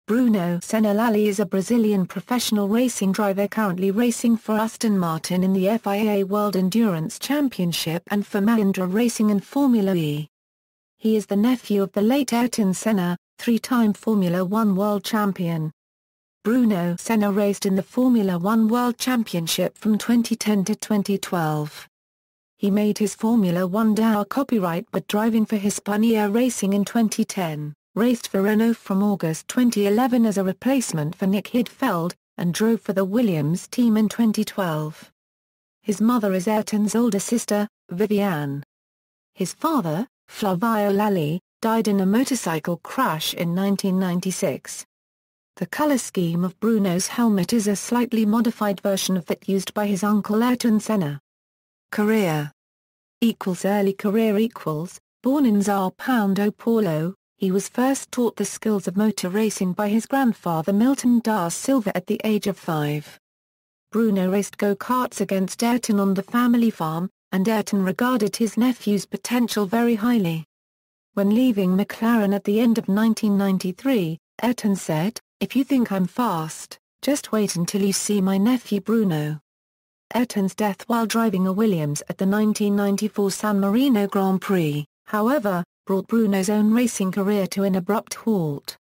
Bruno Senna Lalli is a Brazilian professional racing driver currently racing for Aston Martin in the FIA World Endurance Championship and for Mahindra Racing in Formula E. He is the nephew of the late Ayrton Senna, three-time Formula One world champion. Bruno Senna raced in the Formula One World Championship from 2010 to 2012. He made his Formula One debut copyright but driving for Hispania Racing in 2010. Raced for Renault from August 2011 as a replacement for Nick Heidfeld, and drove for the Williams team in 2012. His mother is Ayrton's older sister, Viviane. His father, Flávio Lalli, died in a motorcycle crash in 1996. The color scheme of Bruno's helmet is a slightly modified version of that used by his uncle Ayrton Senna. Career Early career Born in São Paulo, he was first taught the skills of motor racing by his grandfather Milton da Silva at the age of 5. Bruno raced go-karts against Ayrton on the family farm, and Ayrton regarded his nephew's potential very highly. When leaving McLaren at the end of 1993, Ayrton said, "If you think I'm fast, just wait until you see my nephew Bruno." Ayrton's death while driving a Williams at the 1994 San Marino Grand Prix, however, brought Bruno's own racing career to an abrupt halt.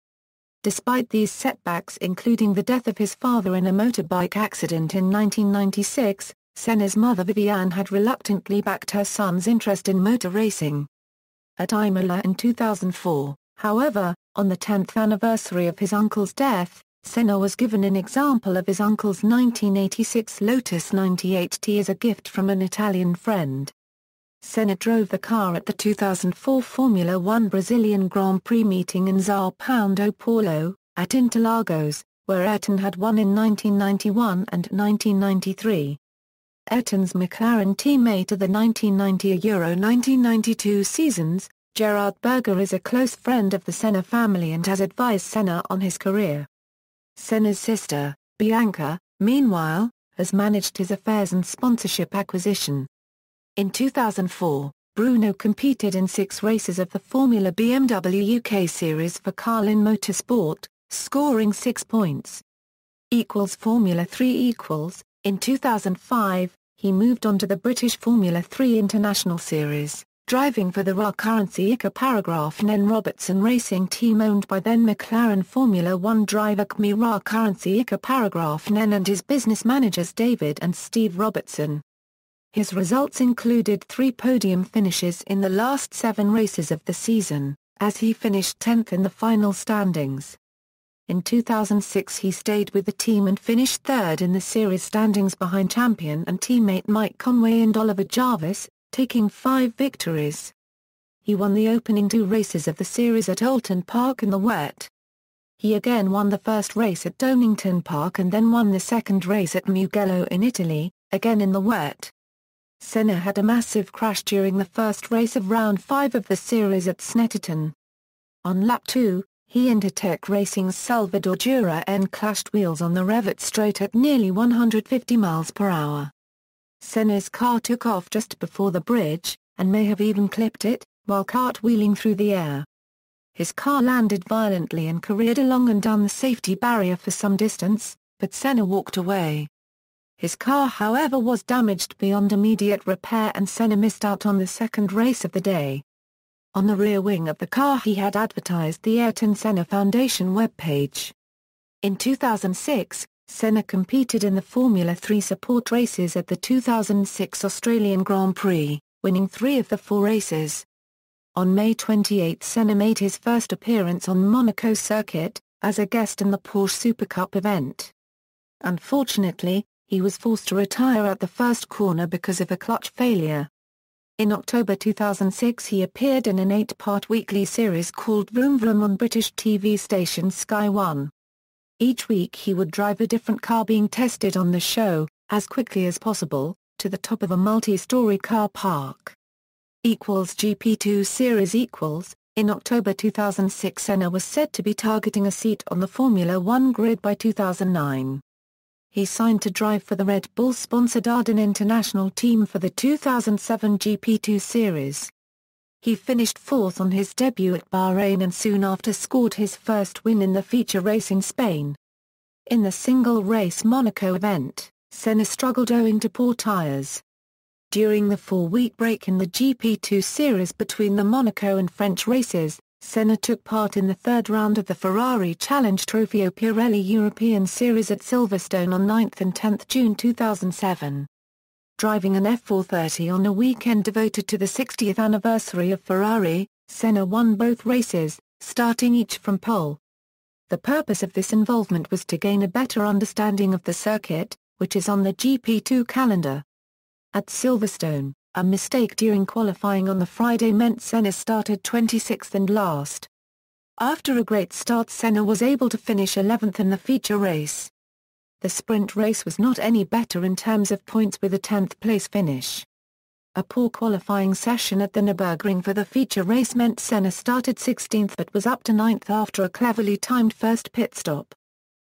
Despite these setbacks including the death of his father in a motorbike accident in 1996, Senna's mother Viviane had reluctantly backed her son's interest in motor racing. At Imola in 2004, however, on the 10th anniversary of his uncle's death, Senna was given an example of his uncle's 1986 Lotus 98T as a gift from an Italian friend. Senna drove the car at the 2004 Formula One Brazilian Grand Prix meeting in São Paulo, at Interlagos, where Ayrton had won in 1991 and 1993. Ayrton's McLaren teammate of the 1990–1992 seasons, Gerhard Berger is a close friend of the Senna family and has advised Senna on his career. Senna's sister, Bianca, meanwhile, has managed his affairs and sponsorship acquisition. In 2004, Bruno competed in 6 races of the Formula BMW UK Series for Carlin Motorsport, scoring 6 points. Formula 3 In 2005, he moved on to the British Formula 3 International Series, driving for the Currency Nen Robertson Racing team owned by then McLaren Formula One driver Kmi Currency Nen and his business managers David and Steve Robertson. His results included 3 podium finishes in the last 7 races of the season, as he finished 10th in the final standings. In 2006 he stayed with the team and finished 3rd in the series standings behind champion and teammate Mike Conway and Oliver Jarvis, taking 5 victories. He won the opening 2 races of the series at Oulton Park in the wet. He again won the first race at Donington Park and then won the second race at Mugello in Italy, again in the wet. Senna had a massive crash during the first race of round 5 of the series at Snetterton. On lap 2, he and Tech Racing's Salvador Dura clashed wheels on the Revet straight at nearly 150 miles per hour. Senna's car took off just before the bridge, and may have even clipped it, while cartwheeling through the air. His car landed violently and careered along and down the safety barrier for some distance, but Senna walked away. His car however was damaged beyond immediate repair and Senna missed out on the second race of the day. On the rear wing of the car he had advertised the Ayrton Senna Foundation webpage. In 2006, Senna competed in the Formula 3 support races at the 2006 Australian Grand Prix, winning 3 of the 4 races. On May 28 Senna made his first appearance on Monaco circuit, as a guest in the Porsche Super Cup event. Unfortunately, he was forced to retire at the first corner because of a clutch failure. In October 2006 he appeared in an 8-part weekly series called Vroom Vroom on British TV station Sky One. Each week he would drive a different car being tested on the show, as quickly as possible, to the top of a multi-story car park. GP2 series In October 2006 Senna was said to be targeting a seat on the Formula One grid by 2009. He signed to drive for the Red Bull-sponsored Arden International team for the 2007 GP2 series. he finished fourth on his debut at Bahrain and soon after scored his first win in the feature race in Spain. In the single-race Monaco event, Senna struggled owing to poor tyres. During the 4-week break in the GP2 series between the Monaco and French races, Senna took part in the third round of the Ferrari Challenge Trofeo Pirelli European Series at Silverstone on 9th and 10th June 2007. Driving an F430 on a weekend devoted to the 60th anniversary of Ferrari, Senna won both races, starting each from pole. The purpose of this involvement was to gain a better understanding of the circuit, which is on the GP2 calendar. At Silverstone, a mistake during qualifying on the Friday meant Senna started 26th and last. After a great start, Senna was able to finish 11th in the feature race. The sprint race was not any better in terms of points with a 10th place finish. A poor qualifying session at the Nürburgring for the feature race meant Senna started 16th but was up to 9th after a cleverly timed first pit stop.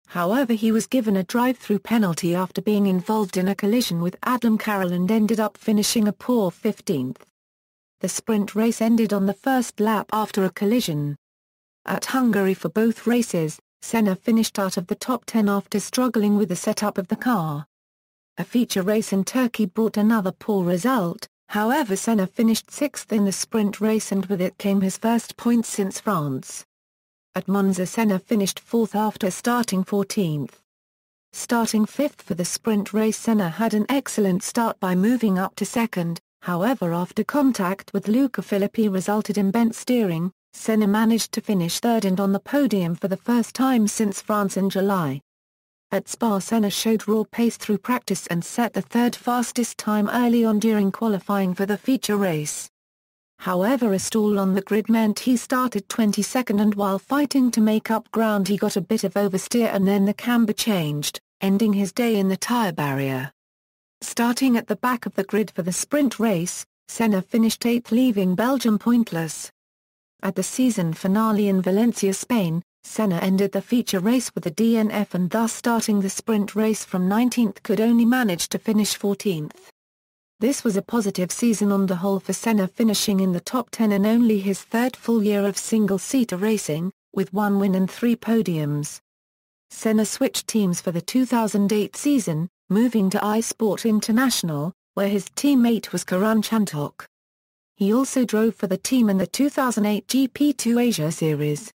However, he was given a drive-through penalty after being involved in a collision with Adam Carroll and ended up finishing a poor 15th. The sprint race ended on the first lap after a collision. At Hungary for both races, Senna finished out of the top 10 after struggling with the setup of the car. A feature race in Turkey brought another poor result, however Senna finished 6th in the sprint race and with it came his first points since France. At Monza, Senna finished 4th after starting 14th. Starting 5th for the sprint race, Senna had an excellent start by moving up to 2nd, however after contact with Luca Filippi resulted in bent steering, Senna managed to finish 3rd and on the podium for the first time since France in July. At Spa, Senna showed raw pace through practice and set the 3rd fastest time early on during qualifying for the feature race. However, a stall on the grid meant he started 22nd and while fighting to make up ground he got a bit of oversteer and then the camber changed, ending his day in the tyre barrier. Starting at the back of the grid for the sprint race, Senna finished 8th, leaving Belgium pointless. At the season finale in Valencia, Spain, Senna ended the feature race with a DNF and thus starting the sprint race from 19th could only manage to finish 14th. This was a positive season on the whole for Senna, finishing in the top 10 in only his 3rd full year of single-seater racing, with 1 win and 3 podiums. Senna switched teams for the 2008 season, moving to iSport International, where his teammate was Karan Chantok. He also drove for the team in the 2008 GP2 Asia Series.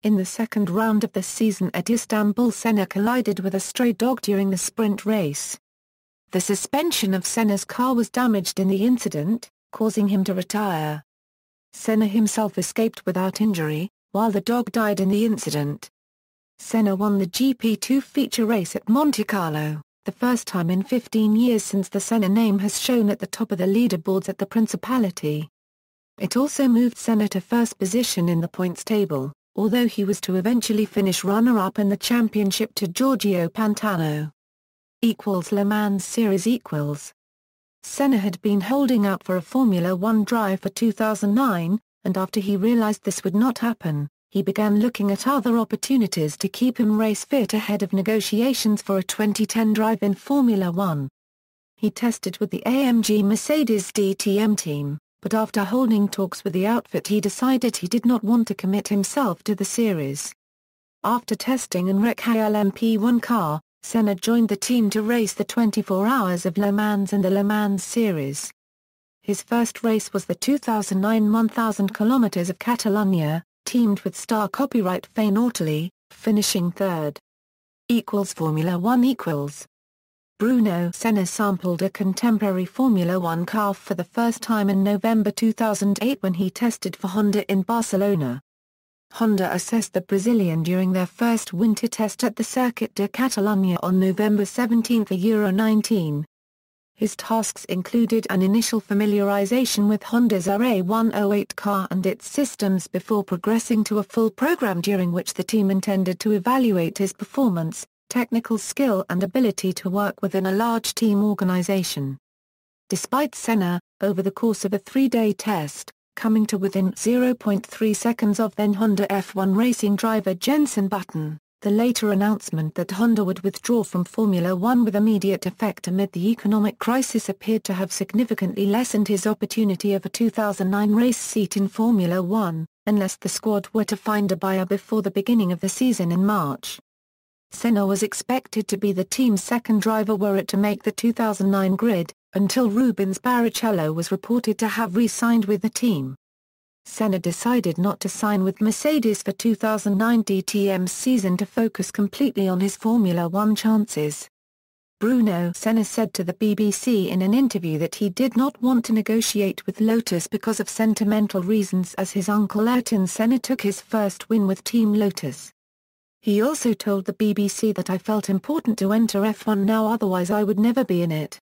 In the second round of the season at Istanbul, Senna collided with a stray dog during the sprint race. The suspension of Senna's car was damaged in the incident, causing him to retire. Senna himself escaped without injury, while the dog died in the incident. Senna won the GP2 feature race at Monte Carlo, the first time in 15 years since the Senna name has shown at the top of the leaderboards at the Principality. It also moved Senna to first position in the points table, although he was to eventually finish runner-up in the championship to Giorgio Pantano. Le Mans Series Senna had been holding out for a Formula One drive for 2009, and after he realized this would not happen, he began looking at other opportunities to keep him race fit ahead of negotiations for a 2010 drive in Formula One. He tested with the AMG Mercedes DTM team, but after holding talks with the outfit he decided he did not want to commit himself to the series. After testing an Rec LMP1 car, Senna joined the team to race the 24 Hours of Le Mans and the Le Mans Series. His first race was the 2009 1000 km of Catalonia, teamed with star copyright Fane Ortelli, finishing 3rd. Formula One Bruno Senna sampled a contemporary Formula One car for the first time in November 2008 when he tested for Honda in Barcelona. Honda assessed the Brazilian during their first winter test at the Circuit de Catalunya on November 17 at Euro 19. His tasks included an initial familiarization with Honda's RA108 car and its systems before progressing to a full program during which the team intended to evaluate his performance, technical skill and ability to work within a large team organization. Despite Senna, over the course of a 3-day test, coming to within 0.3 seconds of then Honda F1 racing driver Jenson Button, The later announcement that Honda would withdraw from Formula One with immediate effect amid the economic crisis appeared to have significantly lessened his opportunity of a 2009 race seat in Formula One, unless the squad were to find a buyer before the beginning of the season in March. Senna was expected to be the team's second driver were it to make the 2009 grid, until Rubens Barrichello was reported to have re-signed with the team. Senna decided not to sign with Mercedes for 2009 DTM season to focus completely on his Formula One chances. Bruno Senna said to the BBC in an interview that he did not want to negotiate with Lotus because of sentimental reasons, as his uncle Ayrton Senna took his first win with Team Lotus. He also told the BBC that I felt important to enter F1 now, otherwise I would never be in it.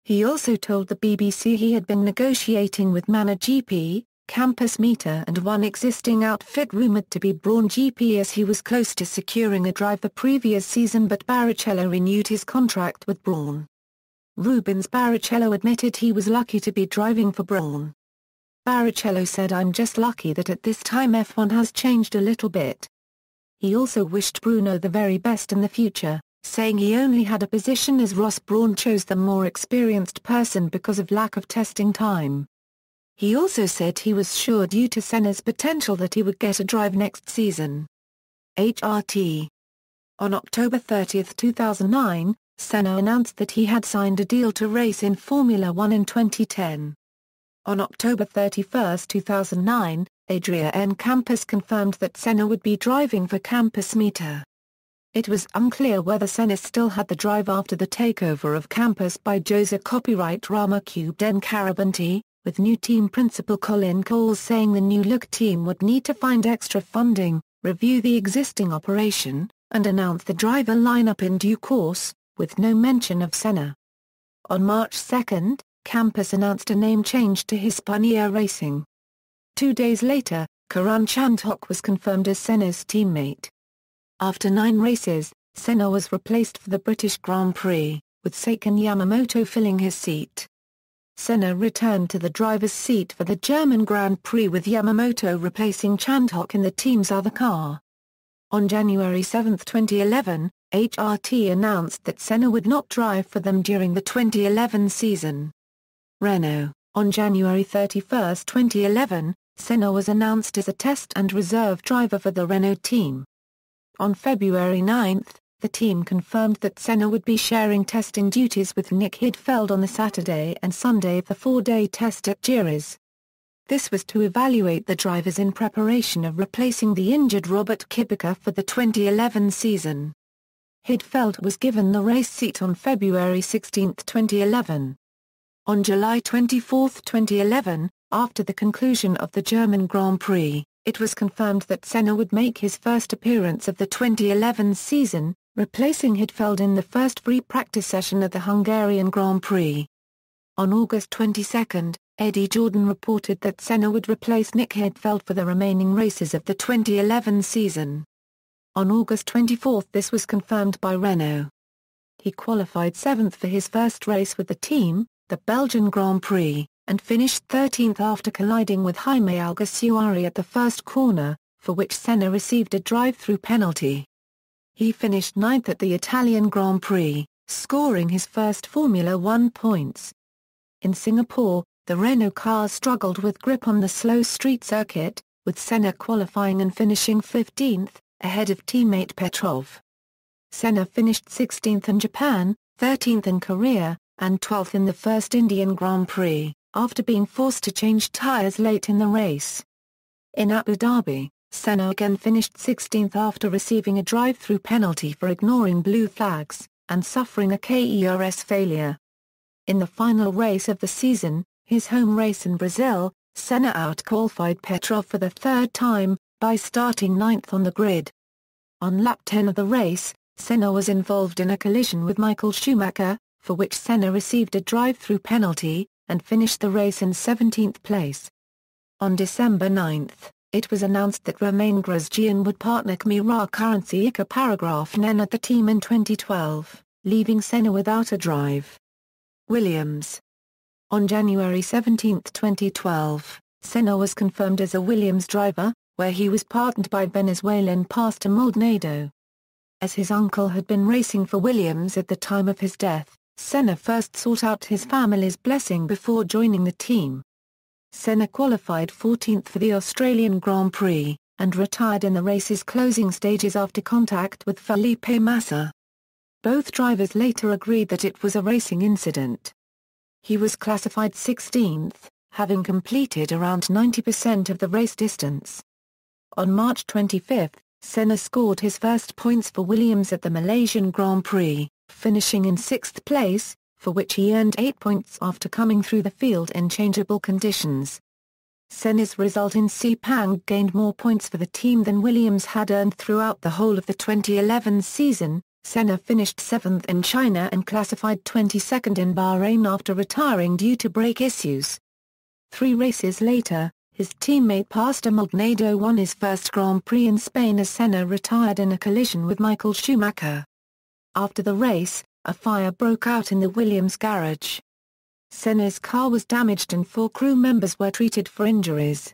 He also told the BBC he had been negotiating with MotoGP, Campus Meter and one existing outfit rumoured to be Brawn GP, as he was close to securing a drive the previous season, but Barrichello renewed his contract with Brawn. Rubens Barrichello admitted he was lucky to be driving for Brawn. Barrichello said, "I'm just lucky that at this time F1 has changed a little bit." He also wished Bruno the very best in the future, saying he only had a position as Ross Brawn chose the more experienced person because of lack of testing time. He also said he was sure due to Senna's potential that he would get a drive next season. HRT. On October 30, 2009, Senna announced that he had signed a deal to race in Formula One in 2010. On October 31, 2009, Adrian Campos confirmed that Senna would be driving for Campus Meter. It was unclear whether Senna still had the drive after the takeover of Campus by Jose Copyright Rama Cube Den Carabanti, with new team principal Colin Coles saying the new-look team would need to find extra funding, review the existing operation, and announce the driver lineup in due course, with no mention of Senna. On March 2, Campus announced a name change to Hispania Racing. 2 days later, Karan Chandhok was confirmed as Senna's teammate. After 9 races, Senna was replaced for the British Grand Prix, with Seiken Yamamoto filling his seat. Senna returned to the driver's seat for the German Grand Prix with Yamamoto replacing Chandhok in the team's other car. On January 7, 2011, HRT announced that Senna would not drive for them during the 2011 season. Renault. On January 31, 2011, Senna was announced as a test and reserve driver for the Renault team. On February 9, the team confirmed that Senna would be sharing testing duties with Nick Heidfeld on the Saturday and Sunday of the 4-day test at Jerez. This was to evaluate the drivers in preparation of replacing the injured Robert Kubica for the 2011 season. Heidfeld was given the race seat on February 16, 2011. On July 24, 2011, after the conclusion of the German Grand Prix, it was confirmed that Senna would make his first appearance of the 2011 season, replacing Heidfeld in the first free practice session at the Hungarian Grand Prix. On August 22, Eddie Jordan reported that Senna would replace Nick Heidfeld for the remaining races of the 2011 season. On August 24 this was confirmed by Renault. He qualified 7th for his first race with the team, the Belgian Grand Prix, and finished 13th after colliding with Jaime Alguersuari at the first corner, for which Senna received a drive-through penalty. He finished 9th at the Italian Grand Prix, scoring his first Formula One points. In Singapore, the Renault car struggled with grip on the slow street circuit, with Senna qualifying and finishing 15th, ahead of teammate Petrov. Senna finished 16th in Japan, 13th in Korea, and 12th in the first Indian Grand Prix, after being forced to change tyres late in the race. In Abu Dhabi, Senna again finished 16th after receiving a drive-through penalty for ignoring blue flags, and suffering a KERS failure. In the final race of the season, his home race in Brazil, Senna out-qualified Petrov for the third time, by starting 9th on the grid. On lap 10 of the race, Senna was involved in a collision with Michael Schumacher, for which Senna received a drive-through penalty, and finished the race in 17th place. On December 9, it was announced that Romain Grosjean would partner Mira Currency Ica Paragraph Nen at the team in 2012, leaving Senna without a drive. Williams. On January 17, 2012, Senna was confirmed as a Williams driver, where he was partnered by Venezuelan Pastor Maldonado. As his uncle had been racing for Williams at the time of his death, Senna first sought out his family's blessing before joining the team. Senna qualified 14th for the Australian Grand Prix, and retired in the race's closing stages after contact with Felipe Massa. Both drivers later agreed that it was a racing incident. He was classified 16th, having completed around 90% of the race distance. On March 25, Senna scored his first points for Williams at the Malaysian Grand Prix, finishing in 6th place, for which he earned 8 points after coming through the field in changeable conditions. Senna's result in Sepang gained more points for the team than Williams had earned throughout the whole of the 2011 season. Senna finished 7th in China and classified 22nd in Bahrain after retiring due to brake issues. 3 races later, his teammate Pastor Maldonado won his first Grand Prix in Spain as Senna retired in a collision with Michael Schumacher. After the race, a fire broke out in the Williams garage. Senna's car was damaged and 4 crew members were treated for injuries.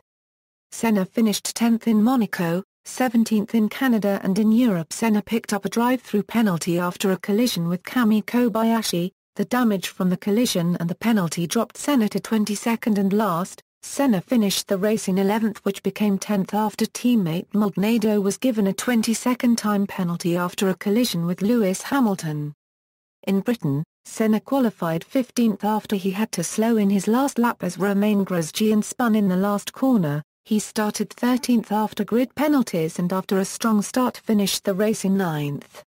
Senna finished 10th in Monaco, 17th in Canada, and in Europe Senna picked up a drive-through penalty after a collision with Kami Kobayashi. The damage from the collision and the penalty dropped Senna to 22nd and last. Senna finished the race in 11th, which became 10th after teammate Maldonado was given a 22nd time penalty after a collision with Lewis Hamilton. In Britain, Senna qualified 15th after he had to slow in his last lap as Romain Grosjean spun in the last corner. He started 13th after grid penalties and after a strong start finished the race in 9th.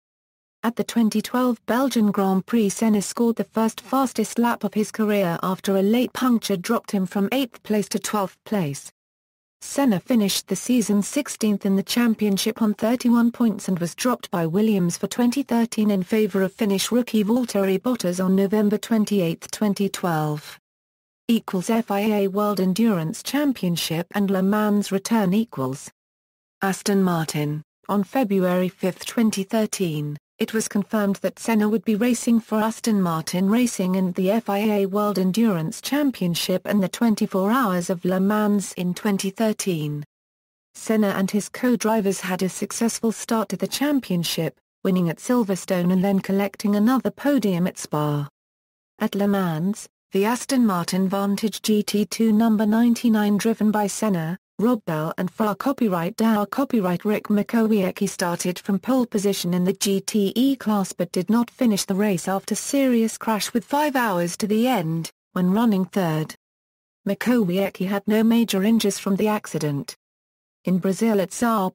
At the 2012 Belgian Grand Prix, Senna scored the first fastest lap of his career after a late puncture dropped him from 8th place to 12th place. Senna finished the season 16th in the championship on 31 points and was dropped by Williams for 2013 in favour of Finnish rookie Valtteri Bottas on November 28, 2012. FIA World Endurance Championship and Le Mans return equals. Aston Martin. On February 5, 2013, it was confirmed that Senna would be racing for Aston Martin Racing in the FIA World Endurance Championship and the 24 Hours of Le Mans in 2013. Senna and his co-drivers had a successful start to the championship, winning at Silverstone and then collecting another podium at Spa. At Le Mans, the Aston Martin Vantage GT2 number 99 driven by Senna, Rob Bell and FIA copyright Rick Makowiecki started from pole position in the GTE class but did not finish the race after serious crash with 5 hours to the end, when running third. Makowiecki had no major injuries from the accident. In Brazil at São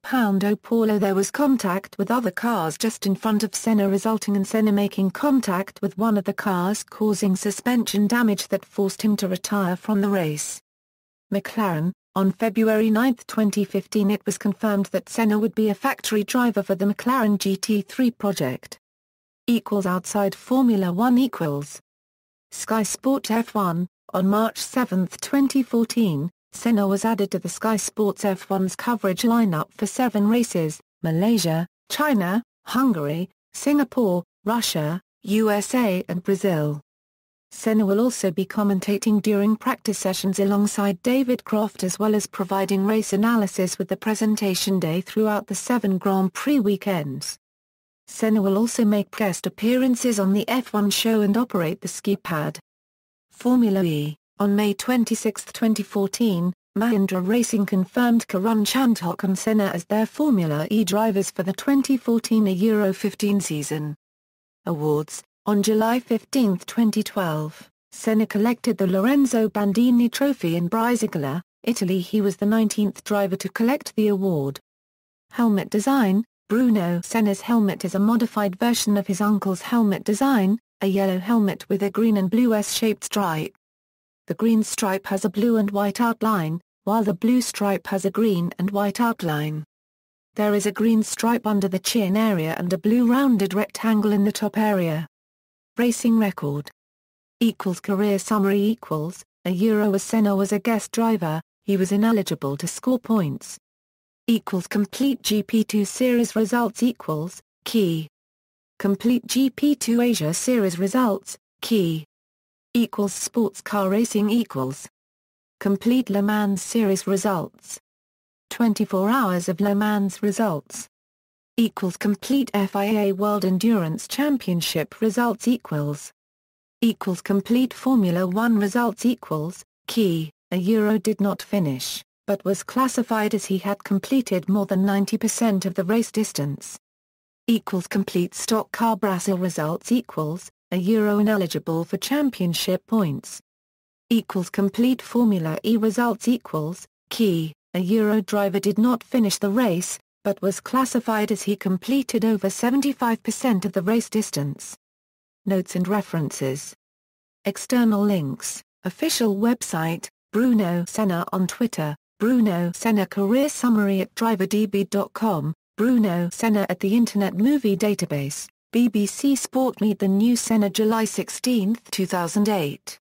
Paulo there was contact with other cars just in front of Senna, resulting in Senna making contact with one of the cars, causing suspension damage that forced him to retire from the race. McLaren. On February 9, 2015, it was confirmed that Senna would be a factory driver for the McLaren GT3 project. Outside Formula 1 . Sky Sport F1. On March 7, 2014, Senna was added to the Sky Sports F1's coverage lineup for 7 races: Malaysia, China, Hungary, Singapore, Russia, USA and Brazil. Senna will also be commentating during practice sessions alongside David Croft, as well as providing race analysis with the presentation day throughout the 7 Grand Prix weekends. Senna will also make guest appearances on the F1 show and operate the ski pad. Formula E. On May 26, 2014, Mahindra Racing confirmed Karun Chandhok and Senna as their Formula E drivers for the 2014 Euro 15 season. Awards. On July 15, 2012, Senna collected the Lorenzo Bandini Trophy in Brisegala, Italy. He was the 19th driver to collect the award. Helmet design. Bruno Senna's helmet is a modified version of his uncle's helmet design, a yellow helmet with a green and blue S-shaped stripe. The green stripe has a blue and white outline, while the blue stripe has a green and white outline. There is a green stripe under the chin area and a blue rounded rectangle in the top area. Racing record. Career summary. A Euro as Senna was a guest driver, he was ineligible to score points. Complete GP2 series results. Key. Complete GP2 Asia series results. Key. Sports car racing. Complete Le Mans series results. 24 hours of Le Mans results. equals complete FIA World Endurance Championship results equals complete Formula 1 results equals key, a Euro did not finish, but was classified as he had completed more than 90% of the race distance. Equals complete stock car Brazil results equals a Euro ineligible for championship points. Equals complete Formula E results equals key, a Euro driver did not finish the race, but was classified as he completed over 75% of the race distance. Notes and references. External links, official website, Bruno Senna on Twitter, Bruno Senna career summary at driverdb.com, Bruno Senna at the Internet Movie Database, BBC Sport. Meet the new Senna July 16, 2008.